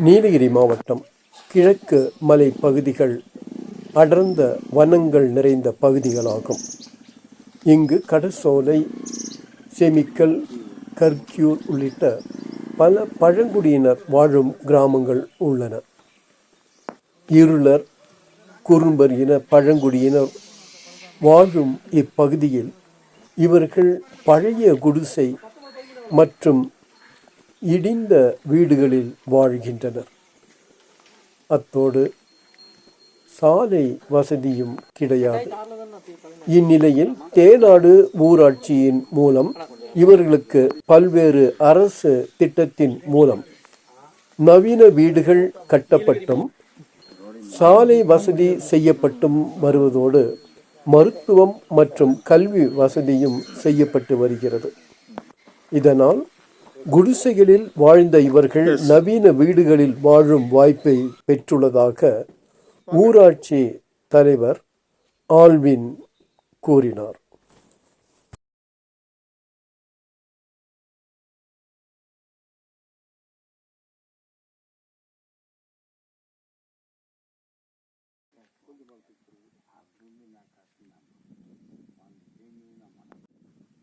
நீலகிரி மாவட்டம் கிழக்கு மலை பகுதிகள் அடர்ந்த வனங்கள் நிறைந்த பகுதிகளாகும். இங்கு கடற்சோலை, செமிக்கல், கர்க்யூர் உள்ளிட்ட பல பழங்குடியினர் வாழும் கிராமங்கள் உள்ளன. இருளர், குறும்பர் இன பழங்குடியினர் வாழும் இப்பகுதியில் இவர்கள் பழைய குடிசை மற்றும் இடிந்த வீடுகளில் வாழ்கின்றனர். அத்தோடு சாலை வசதியும் கிடையாது. இந்நிலையில் தேனாடு ஊராட்சியின் மூலம் இவர்களுக்கு பல்வேறு அரசு திட்டத்தின் மூலம் நவீன வீடுகள் கட்டப்பட்டும் சாலை வசதி செய்யப்பட்டும் வருவதோடு மருத்துவம் மற்றும் கல்வி வசதியும் செய்யப்பட்டு வருகிறது. இதனால் குடிசைகளில் வாழ்ந்த இவர்கள் நவீன வீடுகளில் வாழும் வாய்ப்பை பெற்றுள்ளதாக ஊராட்சி தலைவர் ஆல்வின் கூறினார்.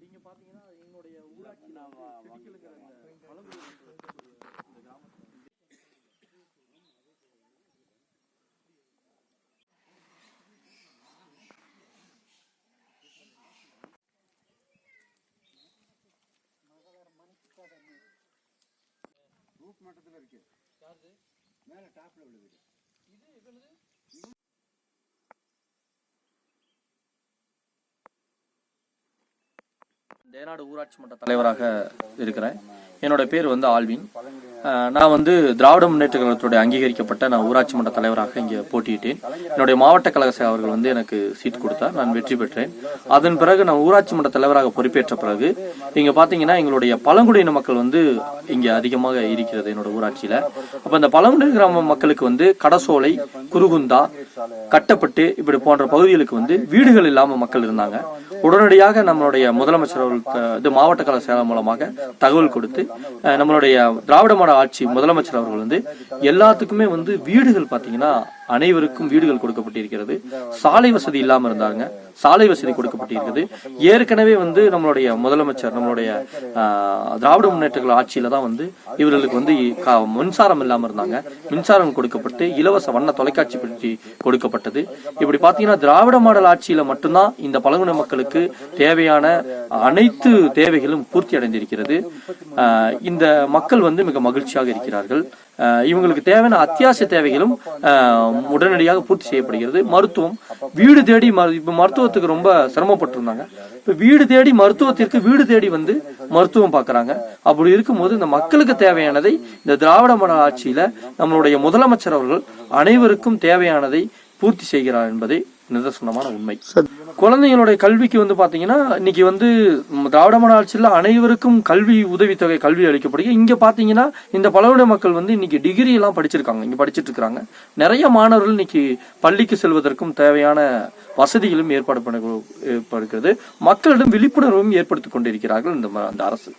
நீங்க பாத்தீங்கன்னா எங்களுடைய ஊராட்சி ரூப் மட்டத்தில் இருக்கு. மேல டாப்ல விழுது. இது எவ்வளவு? தேனாடு ஊராட்சி மன்ற தலைவராக இருக்கிறேன். என்னோட பேர் ஆல்வின். நான் திராவிட முன்னேற்ற கழகத்துடைய அங்கீகரிக்கப்பட்ட நான் ஊராட்சி மன்ற தலைவராக இங்கே போட்டியிட்டேன். என்னுடைய மாவட்ட கழக அவர்கள் எனக்கு சீட் கொடுத்தார். நான் வெற்றி பெற்றேன். அதன் பிறகு நான் ஊராட்சி மன்ற தலைவராக பொறுப்பேற்ற பிறகு இங்க பாத்தீங்கன்னா எங்களுடைய பழங்குடியின மக்கள் இங்க அதிகமாக இருக்கிறது என்னோட ஊராட்சியில. அப்ப இந்த பழங்குடியின கிராம மக்களுக்கு கடசோலை, குருகுந்தா, கட்டப்பட்டு இப்படி போன்ற பகுதிகளுக்கு வீடுகள் இல்லாம மக்கள் இருந்தாங்க. உடனடியாக நம்மளுடைய முதலமைச்சர் அவர்களுக்கு மாவட்ட கழக செயலர் மூலமாக தகவல் கொடுத்து நம்மளுடைய திராவிட மாடல் ஆட்சி முதலமைச்சர் அவர்கள் எல்லாத்துக்குமே வீடுகள் பாத்தீங்கன்னா அனைவருக்கும் வீடுகள் கொடுக்கப்பட்டிருக்கிறது. சாலை வசதி இல்லாம இருந்தாங்க, சாலை வசதி கொடுக்கப்பட்டிருக்கிறது. ஏற்கனவே நம்மளுடைய முதலமைச்சர் நம்மளுடைய திராவிட முன்னேற்ற ஆட்சியில தான் இவர்களுக்கு மின்சாரம் இல்லாம இருந்தாங்க. மின்சாரம் கொடுக்கப்பட்டு இலவச வண்ண தொலைக்காட்சி பெட்டி கொடுக்கப்பட்டது. இப்படி பாத்தீங்கன்னா திராவிட மாடல் ஆட்சியில மட்டும்தான் இந்த பழங்குடியின மக்களுக்கு தேவையான அனைத்து தேவைகளும் பூர்த்தி அடைந்திருக்கிறது. இந்த மக்கள் மிக மகிழ்ச்சியாக இருக்கிறார்கள். இவங்களுக்கு தேவையான அத்தியாவசிய தேவைகளும் உடனடியாக பூர்த்தி செய்யப்படுகிறது. மருத்துவம், வீடு தேடி இப்ப மருத்துவத்துக்கு ரொம்ப சிரமப்பட்டு இருந்தாங்க. இப்ப வீடு தேடி மருத்துவத்திற்கு வீடு தேடி மருத்துவம் பாக்குறாங்க. அப்படி இருக்கும்போது இந்த மக்களுக்கு தேவையானதை இந்த திராவிட மாடல் ஆட்சியில நம்மளுடைய முதலமைச்சர் அவர்கள் அனைவருக்கும் தேவையானதை பூர்த்தி செய்கிறார் என்பதை நிதர்சனமான உண்மை. குழந்தைங்களுடைய கல்விக்கு பாத்தீங்கன்னா இன்னைக்கு திராவிட மாடல் ஆட்சியில் அனைவருக்கும் கல்வி உதவித்தொகை கல்வி அளிக்கப்படுகிறது. இங்க பாத்தீங்கன்னா இந்த பழங்குடியின மக்கள் இன்னைக்கு டிகிரி எல்லாம் படிச்சிருக்காங்க, இங்க படிச்சிட்டு இருக்காங்க. நிறைய மாணவர்கள் இன்னைக்கு பள்ளிக்கு செல்வதற்கும் தேவையான வசதிகளும் ஏற்பாடு பண்ணப்படுகிறது. மக்களிடம் விழிப்புணர்வும் ஏற்படுத்திக் கொண்டிருக்கிறார்கள் இந்த அரசு.